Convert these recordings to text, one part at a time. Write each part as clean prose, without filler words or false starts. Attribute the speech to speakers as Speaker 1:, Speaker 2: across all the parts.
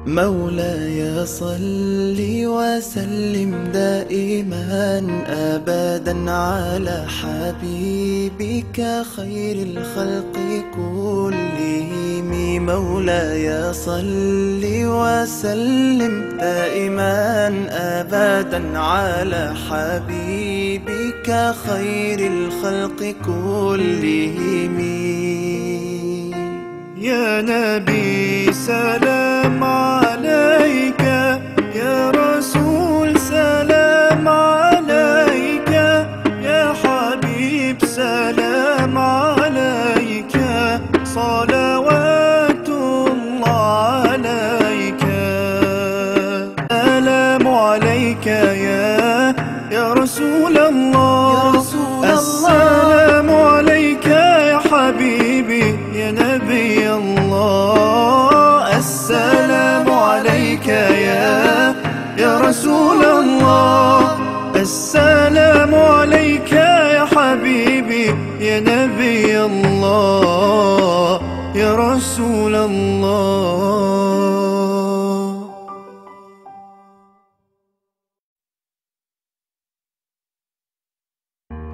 Speaker 1: مولاي صل وسلم دائما أبدا على حبيبك خير الخلق كلهم. مولاي صل وسلم دائما أبدا على حبيبك خير الخلق كلهم.
Speaker 2: يا نبي سلام عليك، يا رسول سلام عليك، يا حبيب سلام عليك، صلوات الله عليك. سلام عليك يا رسول الله، السلام عليك يا حبيبي يا نبي الله، السلام عليك يا رسول الله، السلام عليك يا حبيبي يا نبي الله يا رسول الله.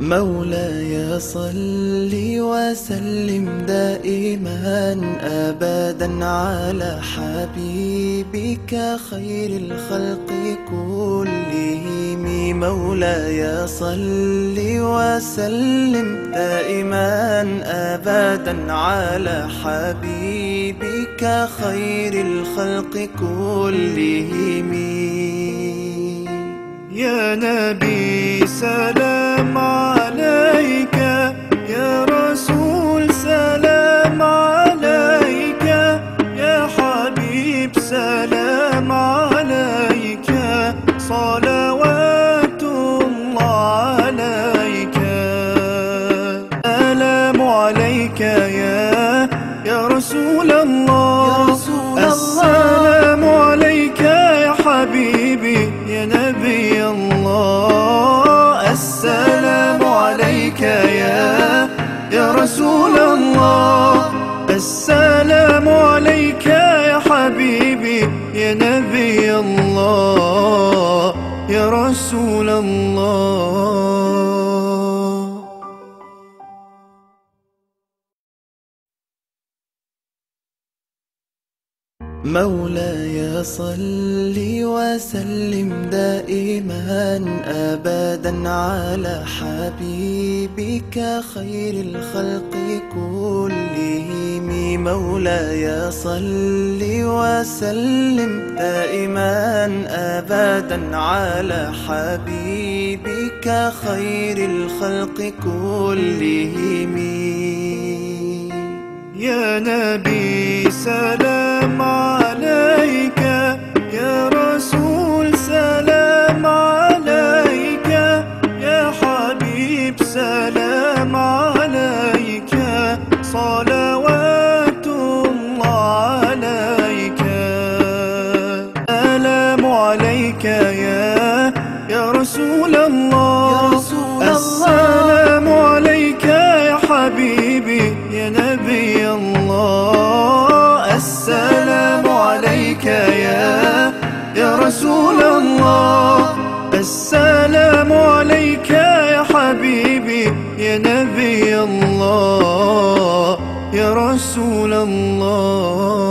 Speaker 1: مولاي صل وسلم دائما أبدا على حبيبك خير الخلق كلهم. مولاي صل وسلم دائما أبدا على حبيبك خير الخلق كلهم.
Speaker 2: يا نبي سلام عليك، يا رسول سلام عليك، يا حبيب سلام عليك، صلوات الله عليك. سلام عليك يا رسول الله، السلام عليك يا حبيبي يا نبي الله، السلام عليك يا رسول الله، السلام عليك يا حبيبي يا نبي الله يا رسول الله.
Speaker 1: مولاي صل وسلم دائما أبدا على حبيبك خير الخلق كلهم. مولاي صل وسلم دائما أبدا على حبيبك خير الخلق كلهم.
Speaker 2: يا نبي سلام عليك، يا رسول سلام عليك، يا حبيب سلام عليك، صلوات الله عليك. سلام عليك يا رسول الله، السلام عليك يا حبيبي يا نبي الله، السلام عليك يا رسول الله، السلام عليك يا حبيبي يا نبي الله يا رسول الله.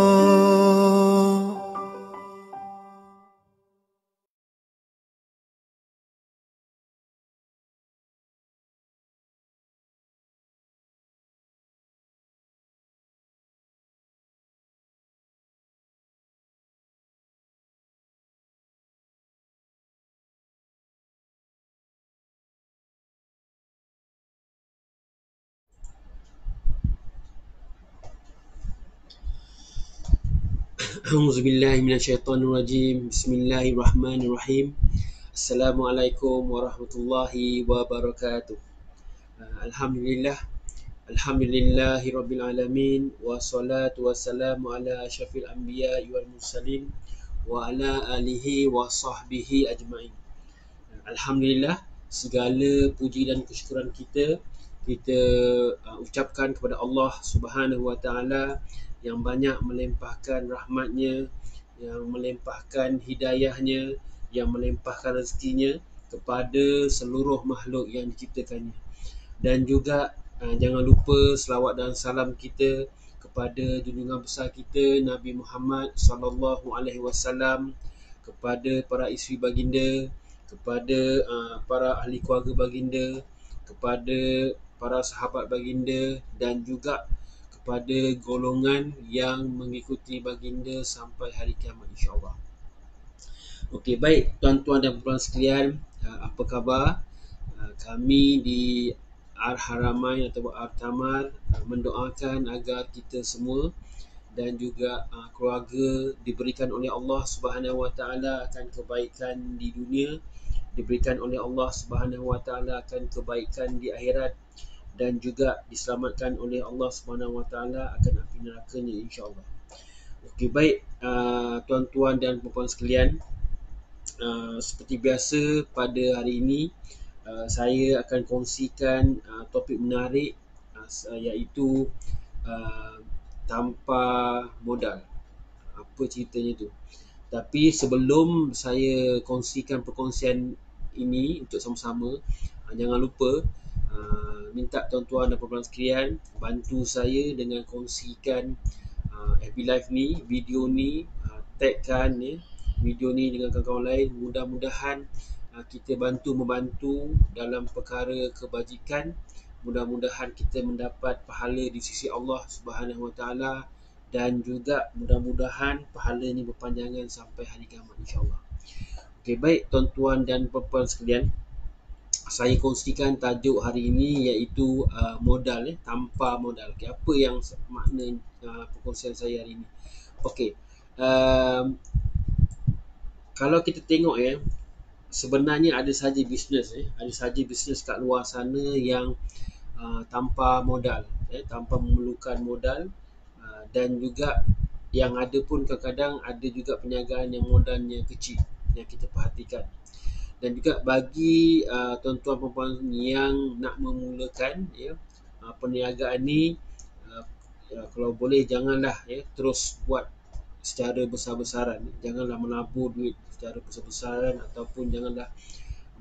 Speaker 3: A'udzubillahi minasyaitonirrajim. Bismillahirrahmanirrahim. Assalamualaikum warahmatullahi wabarakatuh. Alhamdulillah. Alhamdulillahi rabbil alamin. Wassalatu wassalamu ala asyrafil anbiya'i wal mursalin wa ala alihi wa sahbihi ajma'in. Alhamdulillah, segala puji dan kesyukuran kita ucapkan kepada Allah Subhanahu wa taala yang banyak melimpahkan rahmatnya, yang melempahkan hidayahnya, yang melempahkan rezekinya kepada seluruh makhluk yang diciptakannya. Dan juga jangan lupa selawat dan salam kita kepada junjungan besar kita Nabi Muhammad sallallahu alaihi wasallam, kepada para isteri baginda, kepada para ahli keluarga baginda, kepada para sahabat baginda, dan juga kepada golongan yang mengikuti baginda sampai hari kiamat insya-Allah. Okey, baik tuan-tuan dan puan sekalian, apa khabar? Kami di Al-Haramain atau Al-Tamar mendoakan agar kita semua dan juga keluarga diberikan oleh Allah Subhanahu Wa Taala akan kebaikan di dunia, diberikan oleh Allah Subhanahu Wa Taala akan kebaikan di akhirat, dan juga diselamatkan oleh Allah Subhanahu Wa Taala akan api nerakanya insya-Allah. Okey, baik tuan-tuan dan puan sekalian, seperti biasa pada hari ini saya akan kongsikan topik menarik iaitu tanpa modal. Apa ceritanya tu? Tapi sebelum saya kongsikan perkongsian ini untuk sama-sama, jangan lupa minta tuan-tuan dan puan-puan sekalian bantu saya dengan kongsikan FB Live ni, video ni, tagkan video ni dengan kawan-kawan lain. Mudah-mudahan kita membantu dalam perkara kebajikan. Mudah-mudahan kita mendapat pahala di sisi Allah Subhanahu Wa Taala, dan juga mudah-mudahan pahala ni berpanjangan sampai hari kiamat insya-Allah. Okey, baik tuan-tuan dan puan-puan sekalian, saya kongsikan tajuk hari ini iaitu modal tanpa modal. Okey, apa yang makna perkongsian saya hari ini? Okey, kalau kita tengok sebenarnya ada saja bisnes kat luar sana yang tanpa modal, tanpa memerlukan modal, dan juga yang ada pun kadang-kadang ada juga perniagaan yang modalnya kecil yang kita perhatikan. Dan juga bagi tuan-tuan perempuan yang nak memulakan perniagaan ni, kalau boleh janganlah terus buat secara besar-besaran. Janganlah melabur duit secara besar-besaran, ataupun janganlah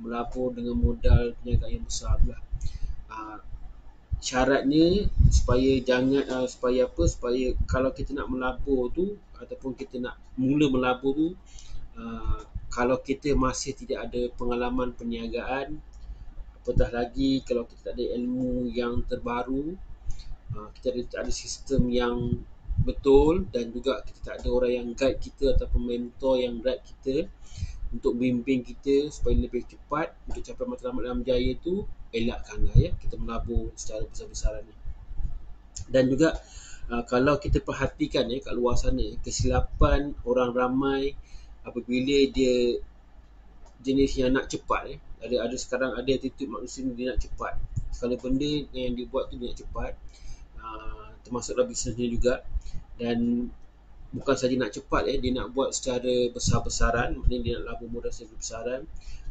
Speaker 3: melabur dengan modal perniagaan yang besar pula. Syaratnya supaya supaya kalau kita nak melabur tu, ataupun kita nak mula melabur tu, kalau kita masih tidak ada pengalaman perniagaan, apatah lagi kalau kita tak ada ilmu yang terbaru, kita tak ada sistem yang betul, dan juga kita tak ada orang yang guide kita ataupun mentor yang guide kita untuk bimbing kita supaya lebih cepat untuk capai matlamat dalam jaya tu, elakkanlah kita melabur secara besar-besaran ni. Dan juga kalau kita perhatikan kat luar sana, kesilapan orang ramai apabila dia jenis yang nak cepat. Ada sekarang ada attitude manusia ni, dia nak cepat. Segala benda yang dibuat tu dia nak cepat, termasuklah bisnesnya juga. Dan bukan saja nak cepat, dia nak buat secara besar-besaran, maknanya dia nak labur modal secara besaran,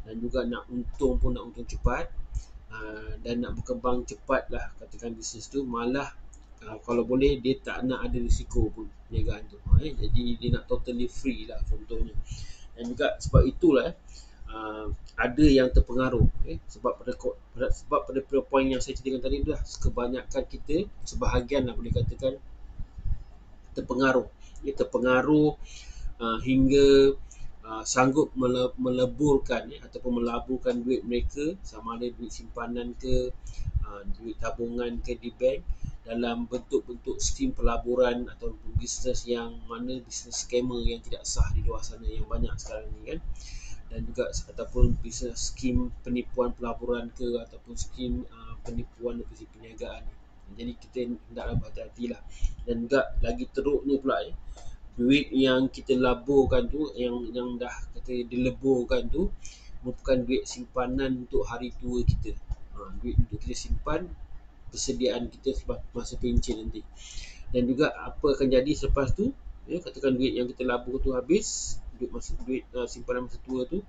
Speaker 3: dan juga nak untung pun nak untung cepat, dan nak berkembang cepat lah katakan bisnes tu. Malah kalau boleh dia tak nak ada risiko pun perniagaan tu, jadi dia nak totally free lah contohnya. Dan juga sebab itulah ada yang terpengaruh, sebab pada poin yang saya ceritakan tadi tu lah, kebanyakan kita, sebahagian lah boleh katakan terpengaruh hingga sanggup meleburkan ataupun melaburkan duit mereka, sama ada duit simpanan ke, duit tabungan ke di bank, dalam bentuk-bentuk skim pelaburan atau bisnes yang mana bisnes scammer yang tidak sah di luar sana yang banyak sekarang ni kan. Dan juga ataupun bisnes skim penipuan pelaburan ke, ataupun skim penipuan dari perniagaan. Jadi kita hendaklah berhati-hatilah. Dan juga lagi teruknya pula duit yang kita laburkan tu, yang dah kata dileburkan tu, merupakan duit simpanan untuk hari tua kita. Duit untuk kita simpan persediaan kita masa pencen nanti. Dan juga apa akan jadi selepas tu, katakan duit yang kita labur tu habis, duit simpanan masa tua tu,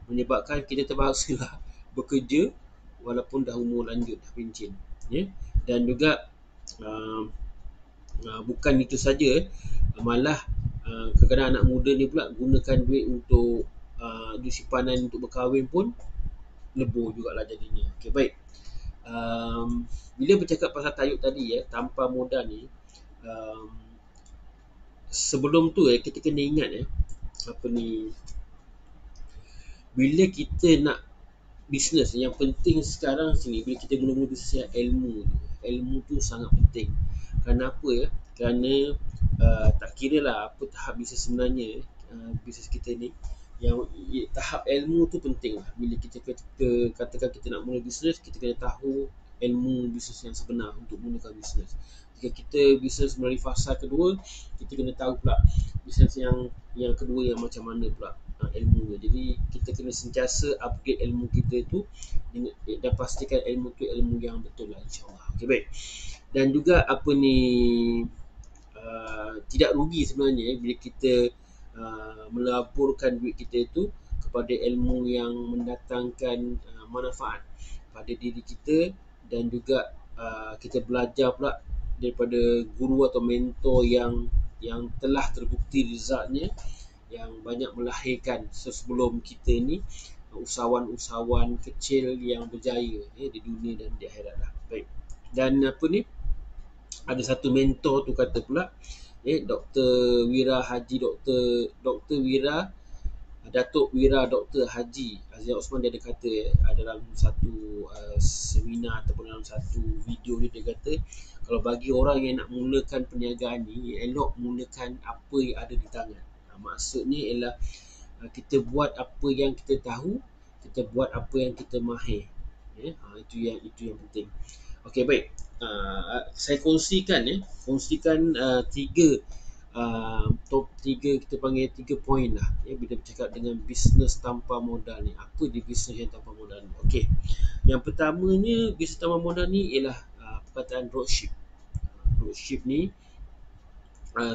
Speaker 3: menyebabkan kita terpaksalah bekerja walaupun dah umur lanjut, dah pencen. Dan juga bukan itu saja, malah Kadang-kadang anak muda ni pula gunakan duit untuk duit simpanan untuk berkahwin pun lebur jugalah jadinya. Okey, baik. Bila bercakap pasal tajuk tadi tanpa modal ni, sebelum tu kita kena ingat apa ni, bila kita nak bisnes, yang penting sekarang sini bila kita mula-mula bisnes, ilmu tu sangat penting. Kenapa kerana tak kira lah apa tahap bisnes sebenarnya, bisnes kita ni, yang tahap ilmu tu penting lah. Bila kita katakan kita nak mula bisnes, kita kena tahu ilmu bisnes yang sebenar untuk mulakan bisnes. Jika kita bisnes melalui fasa kedua, kita kena tahu pula bisnes yang kedua yang macam mana pula ilmunya. Jadi kita kena sentiasa upgrade ilmu kita tu dan pastikan ilmu tu ilmu yang betul lah, insyaAllah. Okay, baik. Dan juga apa ni, tidak rugi sebenarnya bila kita melaburkan duit kita itu kepada ilmu yang mendatangkan manfaat pada diri kita, dan juga kita belajar pula daripada guru atau mentor yang telah terbukti resultnya, yang banyak melahirkan sebelum kita ni usahawan-usahawan kecil yang berjaya di dunia dan di akhirat lah. Baik. Dan apa ni, ada satu mentor tu kata pula, Dr. Wira Haji, Dr. Wira, Datuk Wira Dr. Haji Azizah Osman, dia ada kata dalam satu seminar ataupun dalam satu video ni, dia kata kalau bagi orang yang nak mulakan perniagaan ni, elok mulakan apa yang ada di tangan. Maksudnya ialah kita buat apa yang kita tahu, kita buat apa yang kita mahir. Itu yang penting. Okey, baik. Saya kongsikan top 3, kita panggil 3 poin lah bila bercakap dengan bisnes tanpa modal ni. Apa dia bisnes yang tanpa modal ni? Okey. Yang pertamanya, bisnes tanpa modal ni ialah perkataan dropship. Dropship ni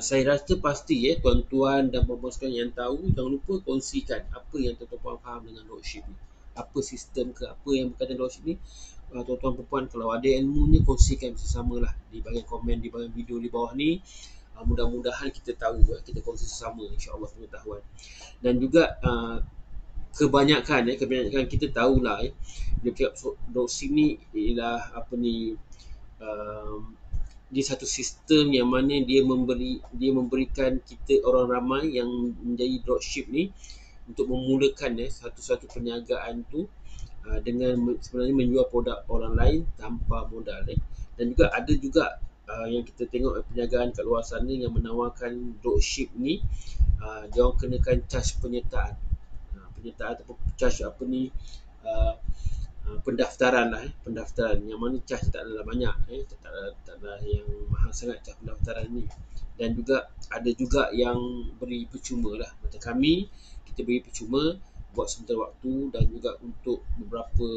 Speaker 3: saya rasa pasti tuan-tuan dan puan-puan sekalian yang tahu, jangan lupa kongsikan apa yang tuan-tuan faham dengan dropship ni. Apa sistem ke, apa yang berkaitan dropship ni. Tuan-tuan puan-puan kalau ada ilmunya, kongsikan bersama lah di bahagian komen, di bahagian video di bawah ni. Mudah-mudahan kita tahu, kita kongsi sesama, insya-Allah pengetahuan. Dan juga kebanyakan kita tahulah bila cakap dropship ni ialah apa ni, dia satu sistem yang mana dia memberikan kita orang ramai yang menjadi dropship ni untuk memulakan satu-satu perniagaan tu dengan sebenarnya menjual produk orang lain tanpa modal. Dan juga ada juga yang kita tengok perniagaan kat luar sana yang menawarkan dropship ni, dia orang kenakan charge penyertaan ataupun charge apa ni, pendaftaran lah, pendaftaran yang mana charge tak adalah banyak, tak adalah yang mahal sangat charge pendaftaran ni. Dan juga ada juga yang beri percuma lah, macam kami, kita beri percuma buat sebentar waktu, dan juga untuk beberapa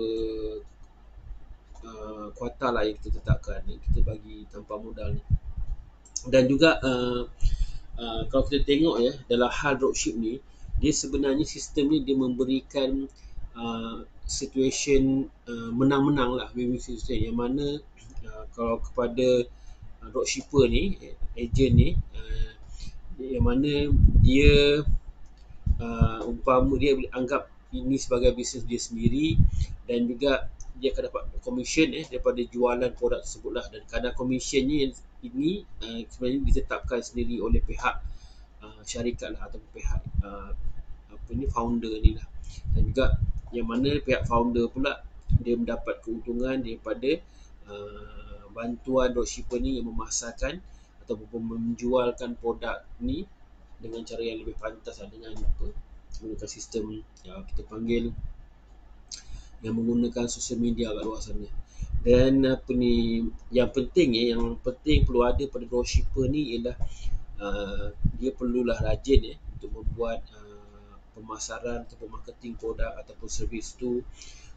Speaker 3: kuartal lah yang kita tetapkan, kita bagi tanpa modal ni. Dan juga kalau kita tengok dalam hal dropship ni, dia sebenarnya sistem ni dia memberikan situation menang-menang lah, win-win situation, yang mana kalau kepada dropshipper ni, agent ni, yang mana dia umpama dia anggap ini sebagai bisnes dia sendiri, dan juga dia akan dapat komisen daripada jualan produk tersebut lah. Dan kadar komisionnya ini sebenarnya ditetapkan sendiri oleh pihak syarikat lah, atau pihak founder ni lah. Dan juga yang mana pihak founder pula dia mendapat keuntungan daripada bantuan dropshipper ni yang memasarkan ataupun menjualkan produk ni dengan cara yang lebih pantas lah, dengan menggunakan sistem yang kita panggil yang menggunakan sosial media kat luar sana. Dan yang penting perlu ada pada dropshipper ni ialah dia perlulah rajin untuk membuat pemasaran ataupun marketing produk ataupun servis tu.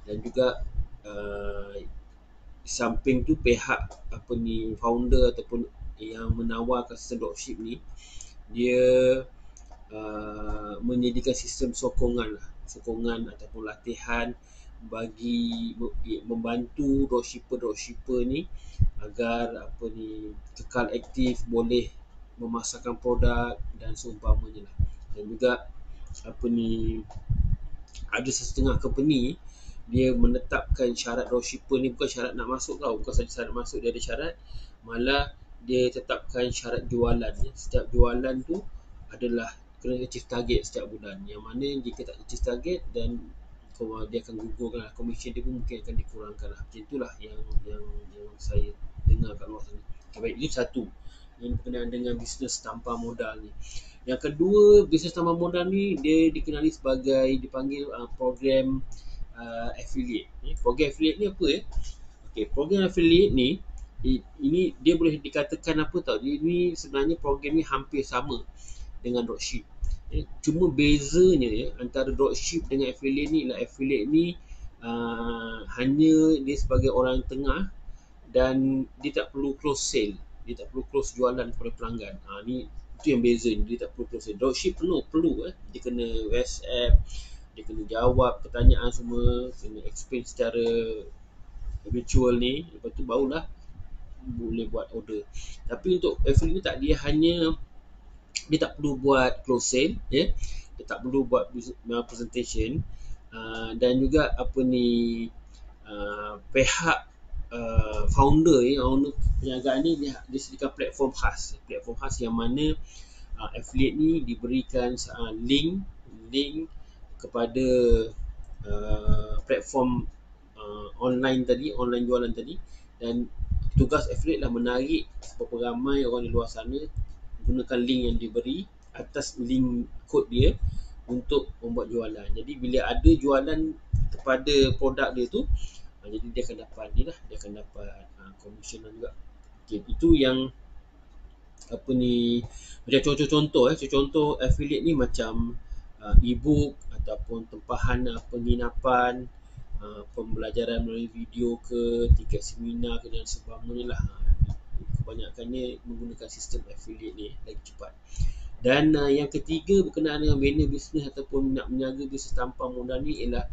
Speaker 3: Dan juga di samping tu pihak founder ataupun yang menawarkan sistem dropship ni, dia menyediakan sistem sokongan ataupun latihan bagi membantu dropshipper ni agar kekal aktif, boleh memasarkan produk dan seumpamanya lah. Dan juga apa ni, ada setengah company dia menetapkan syarat dropshipper ni bukan syarat nak masuk tau, bukan saja syarat masuk, dia ada syarat, malah dia tetapkan syarat jualan. Setiap jualan tu adalah kena achieve target setiap bulan, yang mana jika tak achieve target dan dia akan gugurkan lah, komisen dia pun mungkin akan dikurangkan lah. Macam itulah yang saya dengar kat luar sana. Okay, baik, itu satu yang berkenaan dengan bisnes tanpa modal ni. Yang kedua, bisnes tanpa modal ni dia dikenali sebagai, dipanggil program affiliate. Program affiliate ni apa ya? Okay, program affiliate ni ini dia boleh dikatakan apa tau, ini sebenarnya program ni hampir sama dengan dropship. Cuma bezanya antara dropship dengan affiliate ni ialah affiliate ni hanya dia sebagai orang tengah dan dia tak perlu close sale, dia tak perlu close jualan kepada pelanggan. Ni itu yang beza ni, dia tak perlu close sale. Dropship perlu dia kena WhatsApp, dia kena jawab pertanyaan semua, kena explain secara virtual ni, lepas tu barulah boleh buat order. Tapi untuk affiliate ni tak, dia hanya dia tak perlu buat close sale, dia tak perlu buat presentation, dan juga apa ni, pihak founder perniagaan ni dia sediakan platform khas yang mana affiliate ni diberikan link kepada platform online jualan tadi, dan tugas affiliate lah menarik beberapa ramai orang di luar sana gunakan link yang diberi, atas link kod dia untuk membuat jualan. Jadi bila ada jualan kepada produk dia tu, jadi dia akan dapat ni lah, dia akan dapat commission juga. Okay, itu yang apa ni, macam contoh affiliate ni macam e-book ataupun tempahan penginapan, pembelajaran melalui video ke, tiket seminar ke dan sebagainya lah. Kebanyakannya menggunakan sistem affiliate ni lagi cepat. Dan yang ketiga berkenaan dengan bina bisnes ataupun nak meniaga bisnes tanpa modal ni ialah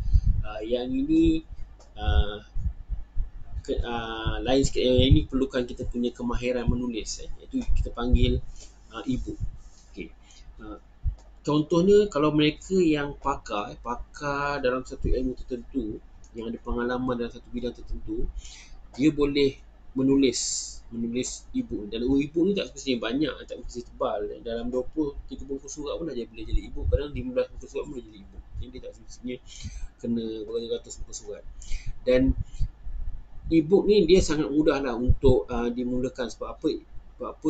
Speaker 3: yang ini lain sikit. Yang ini perlukan kita punya kemahiran menulis, iaitu kita panggil e-book. Okay. Contohnya kalau mereka yang pakar dalam satu ilmu tertentu, yang ada pengalaman dalam satu bidang tertentu, dia boleh menulis e-book. Dan e-book ni tak semestinya banyak, tak mesti tebal. Dalam 20-30 buku surat pun dah boleh jadi e-book. Kadang 15 buku surat pun boleh jadi e-book. Jadi dia tak semestinya kena beratus-ratus buku surat. Dan e-book ni dia sangat mudah lah untuk dimulakan. Sebab apa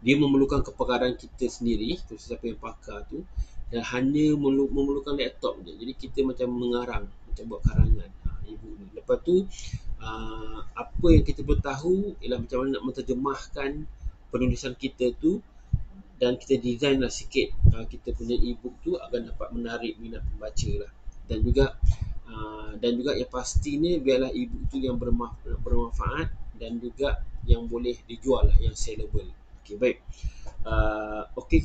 Speaker 3: dia memerlukan kepakaran kita sendiri, siapa yang pakar tu, dan hanya memerlukan laptop je. Jadi kita macam mengarang, macam buat karangan e-book ni. Lepas tu apa yang kita perlu tahu ialah macam mana nak menterjemahkan penulisan kita tu, dan kita design lah sikit kita punya e-book tu agar dapat menarik minat pembaca lah. Dan juga yang pastinya biarlah e-book tu yang bermanfaat dan juga yang boleh dijual lah, yang sellable. Okey, baik. Okey,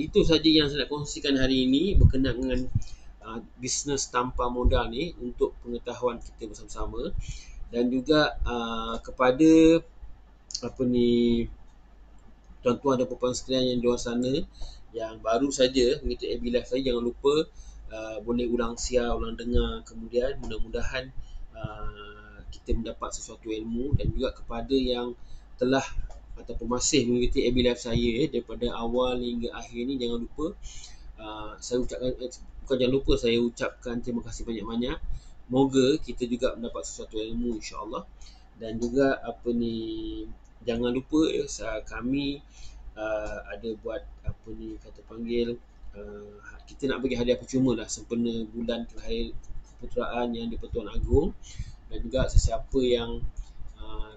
Speaker 3: itu saja yang saya nak kongsikan hari ini berkenaan dengan bisnes tanpa modal ni untuk pengetahuan kita bersama-sama. Dan juga kepada tuan-tuan dan puan-puan sekalian yang di luar sana yang baru saja mengikuti AB Live saya, jangan lupa boleh ulang share, ulang dengar, kemudian mudah-mudahan kita mendapat sesuatu ilmu. Dan juga kepada yang telah ataupun masih mengikuti AB Live saya daripada awal hingga akhir ni, jangan lupa saya ucapkan terima kasih banyak-banyak. Moga kita juga mendapat sesuatu ilmu, insya-Allah. Dan juga jangan lupa kami ada buat kita nak bagi hadiah percuma lah sempena bulan kelahiran keputeraan yang di-Pertuan Agong. Dan juga sesiapa yang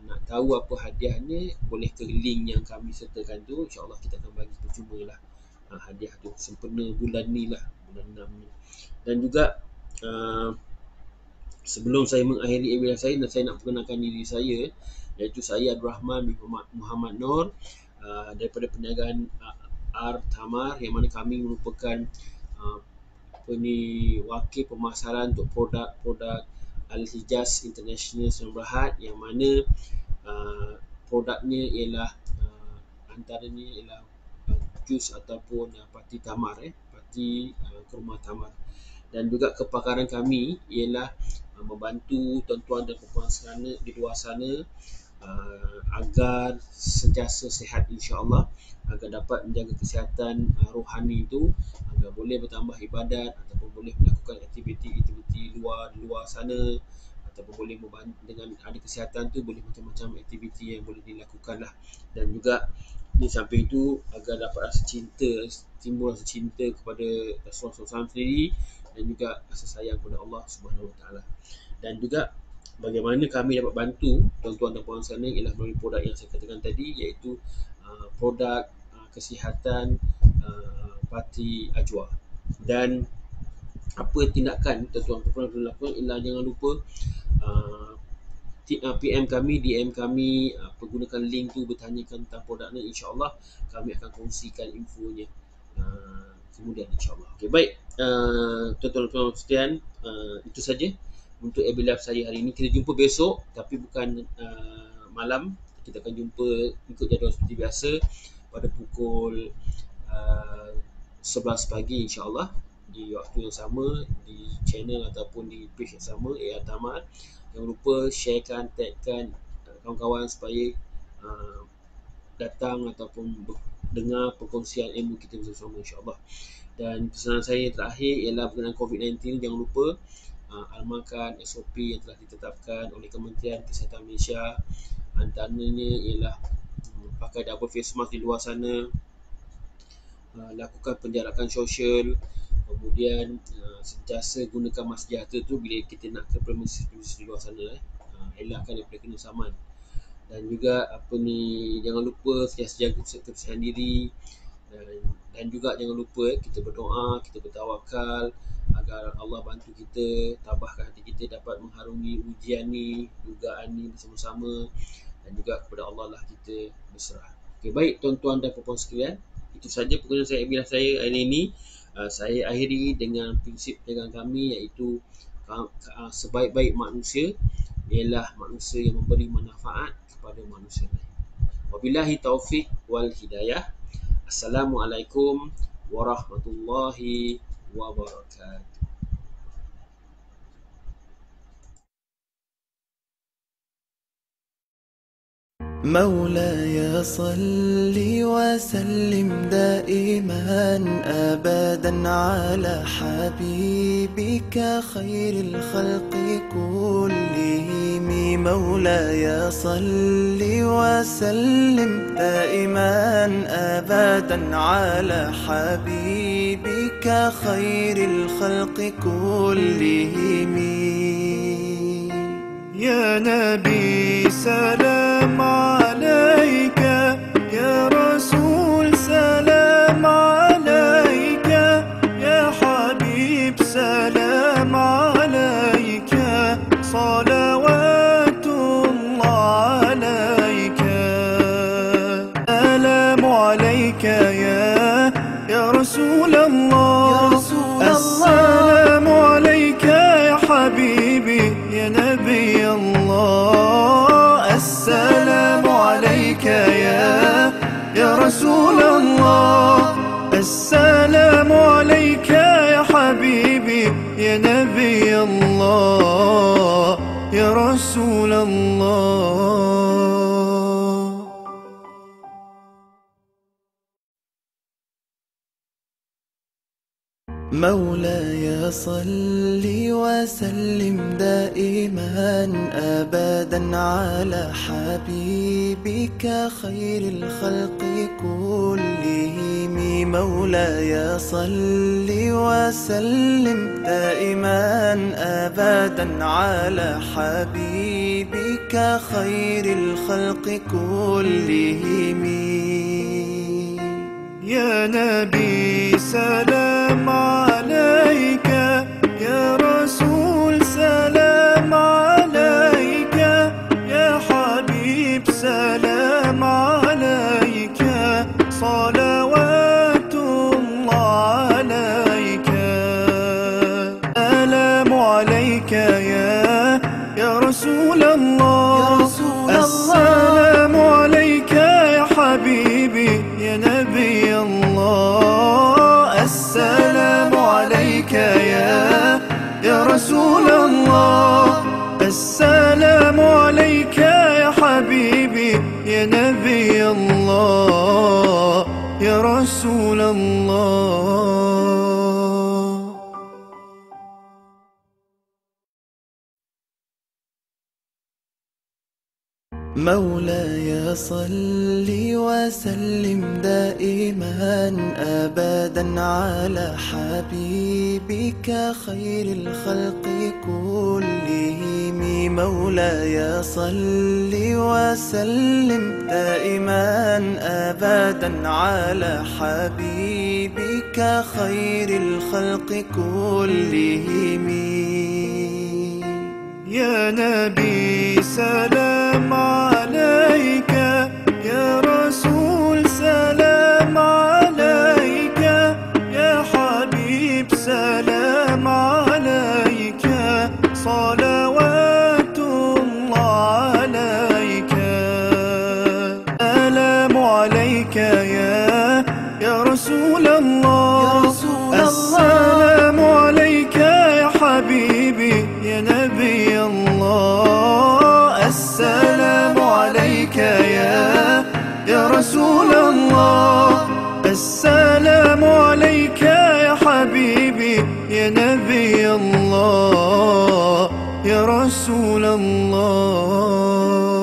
Speaker 3: nak tahu apa hadiahnya, boleh ke link yang kami sertakan tu, insya-Allah kita akan bagi percuma lah hadiah tu sempena bulan ni lah, bulan 6 ni. Dan juga sebelum saya mengakhiri episode saya, dan saya nak perkenalkan diri saya, iaitu saya Abdul Rahman bin Muhammad Nur daripada perniagaan Tamar, yang mana kami merupakan wakil pemasaran untuk produk Al-Hijaz International Sdn Bhd, yang mana produknya ialah antaranya ialah jus ataupun parti tamar, parti kurma tamar. Dan juga kepakaran kami ialah membantu tuan-tuan dan puan-puan di luar sana agar sentiasa sihat, insya-Allah, agar dapat menjaga kesihatan rohani itu, agar boleh bertambah ibadat ataupun boleh melakukan aktiviti-aktiviti di luar sana, ataupun boleh dengan ada kesihatan tu boleh macam-macam aktiviti yang boleh dilakukan lah. Dan juga di samping itu agar dapat rasa cinta, timbul rasa cinta kepada Rasulullah SAW sendiri, dan juga rasa sayang kepada Allah Subhanahu Wa Taala. Dan juga bagaimana kami dapat bantu tuan-tuan dan puan sana ialah melalui produk yang saya katakan tadi, iaitu produk kesihatan parti Ajwa. Dan apa tindakan tuan-tuan dan puan lakukan ialah jangan lupa PM kami, DM kami, pergunakan link tu, bertanyakan tentang produknya, insya-Allah kami akan kongsikan infonya kemudian, insya-Allah. Okey, baik, tuan-tuan dan puan sekalian, itu saja untuk Abilif saya hari ini. Kita jumpa besok, tapi bukan malam. Kita akan jumpa ikut jadual seperti biasa pada pukul 11 pagi, insya-Allah, di waktu yang sama, di channel ataupun di page yang sama, AI Tamar. Jangan lupa sharekan, tagkan kawan-kawan supaya datang ataupun dengar perkongsian ilmu kita bersama, insya-Allah. Dan pesanan saya terakhir ialah berkenaan COVID-19, jangan lupa amalkan SOP yang telah ditetapkan oleh Kementerian Kesihatan Malaysia. Antaranya ialah pakai double face mask di luar sana, lakukan penjarakan sosial, kemudian sentiasa gunakan mask sejahtera tu bila kita nak ke premises di luar sana, elakkan daripada kena saman. Dan juga jangan lupa sentiasa jaga kebersihan diri, dan juga jangan lupa kita berdoa, kita bertawakal agar Allah bantu kita, tabahkan hati kita dapat mengharungi ujian ni, dugaan ni bersama-sama, dan juga kepada Allah lah kita berserah. Okey, baik tuan-tuan dan puan-puan sekalian, itu saja perkongsian saya Abilif saya hari ini. Saya akhiri dengan prinsip pegangan kami, iaitu sebaik-baik manusia ialah manusia yang memberi manfaat kepada manusia lain. Wabillahi taufik wal hidayah. Assalamualaikum warahmatullahi wabarakatuh.
Speaker 1: مولاي صل وسلم دائما أبدا على حبيبك خير الخلق كلهم. مولاي صل وسلم دائما أبدا على حبيبك خير الخلق كلهم.
Speaker 2: يا نبي سلام عليك، يا رسول سلام عليك، يا حبيب سلام عليك، صلوات الله عليك. سلام عليك يا رسول الله، السلام عليك يا حبيبي يا نبي الله. السلام عليك يا رسول الله، السلام عليك يا حبيبي يا نبي الله يا رسول الله.
Speaker 1: مولاي صل وسلم دائما أبدا على حبيبك خير الخلق كلهم. مولاي صل وسلم دائما أبدا على حبيبك خير الخلق كلهم.
Speaker 2: يا نبي سلام عليك، يا رسول سلام عليك، يا حبيب سلام عليك، صلوات الله عليك. سلام عليك يا رسول الله، السلام عليك الله.
Speaker 1: مولاي صل وسلم دائما أبدا على حبيبك خير الخلق كلهم. مولاي صل وسلم دائما أبدا على حبيبك خير الخلق كلهم.
Speaker 2: يا نبي سلام عليك، يا رسول سلام عليك، يا حبيب سلام عليك، صلوات الله عليك. سلام عليك يا رسول الله، السلام عليك يا حبيبي يا نبي الله. السلام عليك يا رسول الله، السلام عليك يا حبيبي يا نبي الله يا رسول الله.